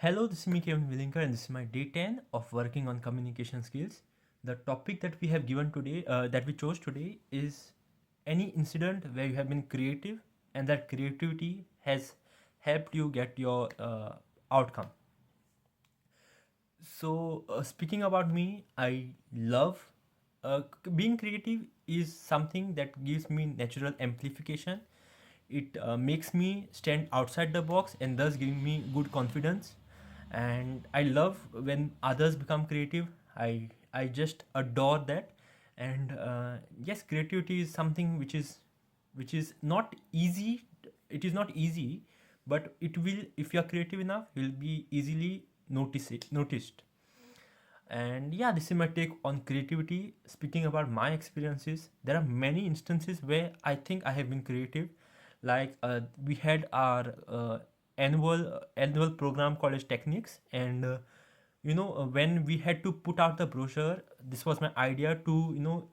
Hello, this is me Kevin Willinger, and this is my day 10 of working on communication skills. The topic that we have given today, that we chose today, is any incident where you have been creative and that creativity has helped you get your outcome. Speaking about me, I love being creative is something that gives me natural amplification. It makes me stand outside the box and thus giving me good confidence. And I love when others become creative. I just adore that. And yes, creativity is something which is not easy. It is not easy, but it will, if you are creative enough, will be easily noticed. And yeah, this is my take on creativity. Speaking about my experiences, there are many instances where I think I have been creative. Like we had our annual program called as Techniques, and when we had to put out the brochure, this was my idea to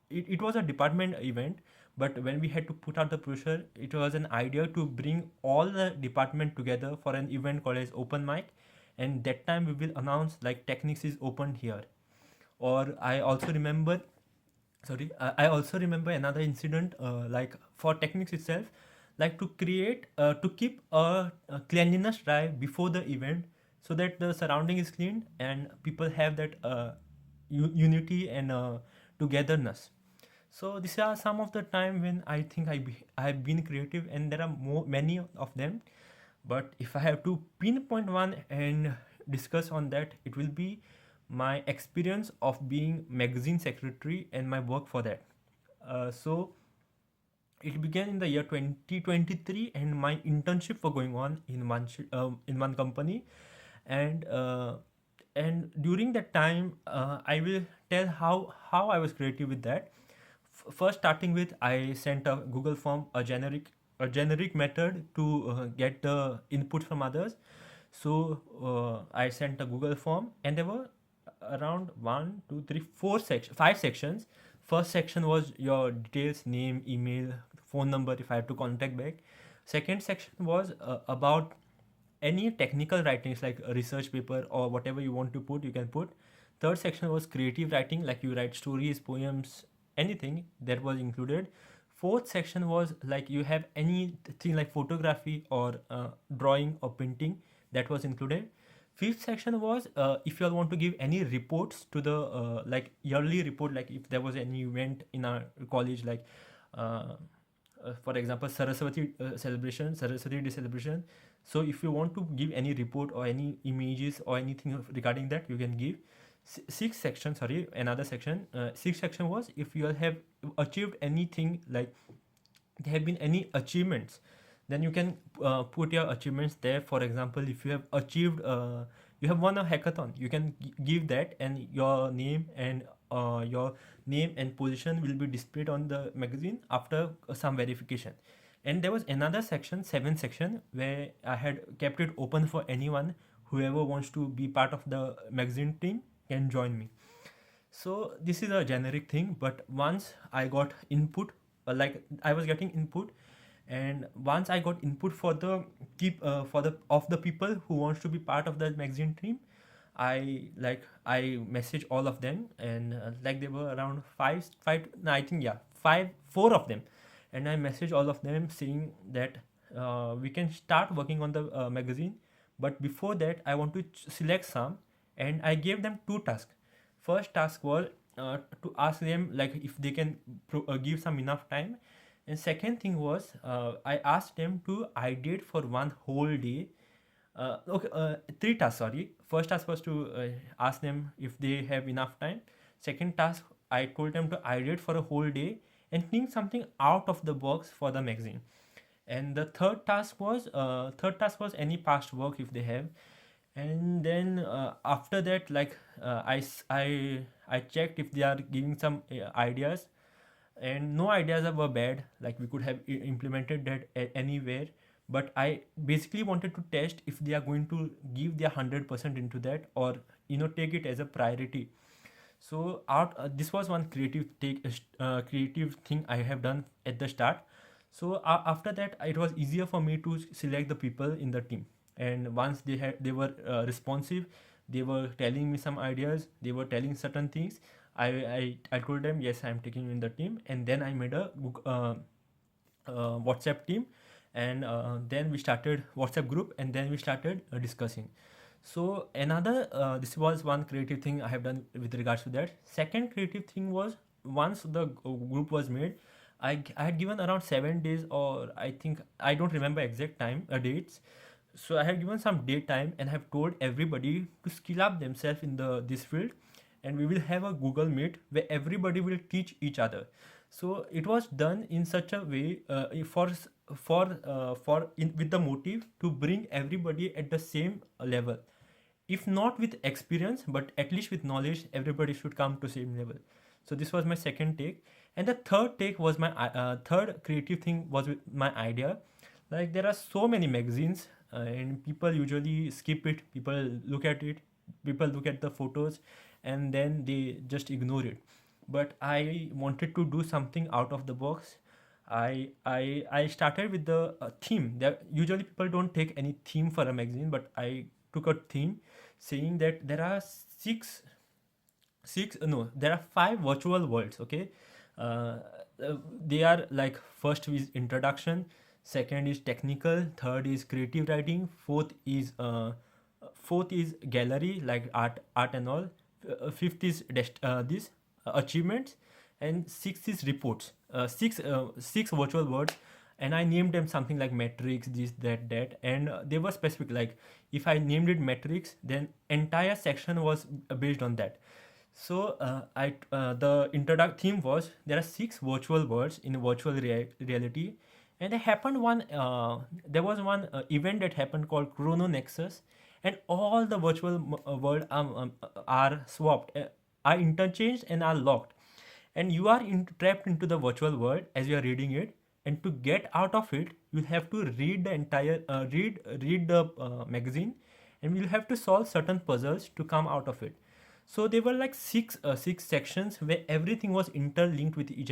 it was a department event, but when we had to put out the brochure, it was an idea to bring all the department together for an event called as open mic, and that time we will announce like Techniques is opened here. Or I also remember, I also remember another incident, like for Techniques itself, like to keep a cleanliness drive before the event, so that the surrounding is clean and people have that unity and togetherness. So these are some of the time when I think I have been creative, and there are many of them. But if I have to pinpoint one and discuss on that, it will be my experience of being magazine secretary and my work for that. So it began in the year 2023, and my internship were going on in one company. And uh, and during that time, I will tell how I was creative with that. First, starting with, I sent a Google form, a generic method to get the input from others. So I sent a Google form, and there were around one, two, three, five sections. First section was your details: name, email, phone number if I have to contact back. Second section was about any technical writings like a research paper or whatever you want to put, you can put. Third section was creative writing, like you write stories, poems, anything that was included. Fourth section was like you have anything like photography or drawing or painting, that was included. Fifth section was if you all want to give any reports to the like yearly report, like if there was any event in our college, like uh, for example, Saraswati celebration, Saraswati Day celebration. So if you want to give any report or any images or anything regarding that, you can give. Sixth section, sorry, another section. Sixth section was if you all have achieved anything, like there have been any achievements, then you can put your achievements there. For example, if you have achieved you have won a hackathon, you can give that, and your name and position will be displayed on the magazine after some verification. And there was another section, seventh section, where I had kept it open for anyone. Whoever wants to be part of the magazine team can join me. So this is a generic thing, but once I got input, like I was getting input, and once I got input for the keep for the of the people who wants to be part of the magazine team, I message all of them, and like there were around five, no, I think, yeah, four of them, and I message all of them saying that we can start working on the magazine, but before that I want to select some, and I gave them two tasks. First task was to ask them like if they can give some enough time, and second thing was I asked them to ideate for one whole day. Three tasks, sorry. First task was to ask them if they have enough time. Second task, I told them to ideate for a whole day and think something out of the box for the magazine. And the third task was any past work if they have. And then after that, like I checked if they are giving some ideas, and no ideas were bad, like we could have implemented that anywhere. But I basically wanted to test if they are going to give their 100% into that, or take it as a priority. So this was one creative thing I have done at the start. So after that, it was easier for me to select the people in the team. and once they were responsive, they were telling me some ideas, they were telling certain things. I told them, yes, I'm taking you in the team, and then I made a WhatsApp team, and then we started WhatsApp group, and then we started discussing. So another this was one creative thing I have done with regards to that. Second creative thing was, once the group was made, I had given around 7 days, or I think I don't remember exact time dates. So I have given some date time and have told everybody to skill up themselves in the this field, and we will have a Google Meet where everybody will teach each other. So it was done in such a way with the motive to bring everybody at the same level. If not with experience, but at least with knowledge, everybody should come to same level. So this was my second take, and the third take was my third creative thing was with my idea. Like, there are so many magazines, and people usually skip it. People look at it, people look at the photos, and then they just ignore it. But I wanted to do something out of the box. I started with the theme. That usually people don't take any theme for a magazine, but I took a theme, saying that there are six no there are five virtual worlds. Okay, uh, they are like, first is introduction, second is technical, third is creative writing, fourth is gallery, like art and all, fifth is this achievements, and sixth is reports. Six virtual words, and I named them something like metrics, this, that, and they were specific. Like, if I named it metrics, then entire section was based on that. So I the introduct theme was, there are six virtual worlds in virtual reality, and there was one event that happened called Chrono Nexus, and all the virtual world are swapped, are interchanged, and are locked, and you are trapped into the virtual world as you are reading it. And to get out of it, you'll have to read the entire read the magazine, and you'll have to solve certain puzzles to come out of it. So there were like six sections where everything was interlinked with each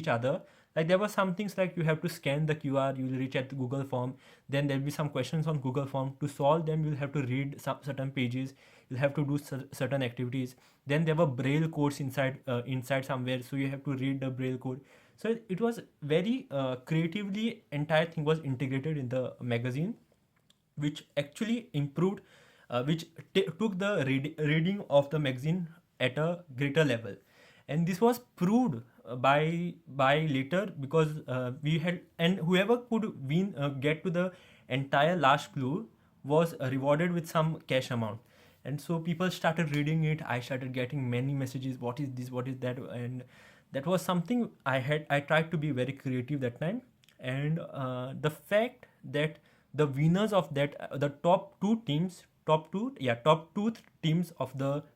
other. Like, there were some things like, you have to scan the QR, you will reach at the Google form. Then there'll be some questions on Google form. To solve them, you'll have to read some certain pages. You'll have to do certain activities. Then there were braille codes inside somewhere, so you have to read the braille code. So it was very creatively, entire thing was integrated in the magazine, which actually improved, which took the reading of the magazine at a greater level. And this was proved by later, because we had, and whoever could get to the entire last clue was rewarded with some cash amount. And so people started reading it. I started getting many messages, what is this, what is that, and that was something I tried to be very creative that time. And the fact that the winners of that, the top teams of the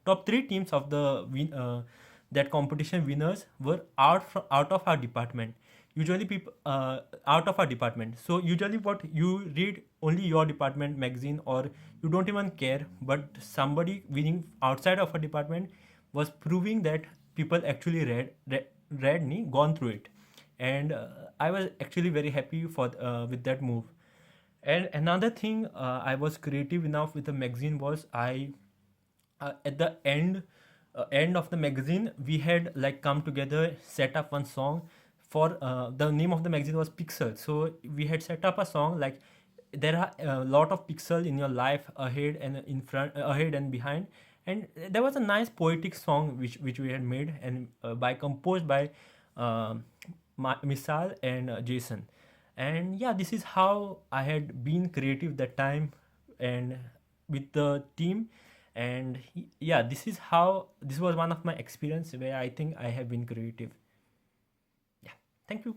top three teams of the that competition winners were out of our department. Usually people out of our department. So usually what you read, only your department magazine, or you don't even care, but somebody winning outside of a department was proving that people actually gone through it. And I was actually very happy for with that move. And another thing, I was creative enough with the magazine was, I at the end of the magazine, we had like come together, set up one song for the name of the magazine was Pixel. So we had set up a song like, there are a lot of pixel in your life, ahead and in front, ahead and behind. And there was a nice poetic song which we had made, and by composed by uh, Misal and Jason. And yeah, this is how I had been creative that time, and with the team. And yeah, this was one of my experience where I think I have been creative. Yeah, thank you.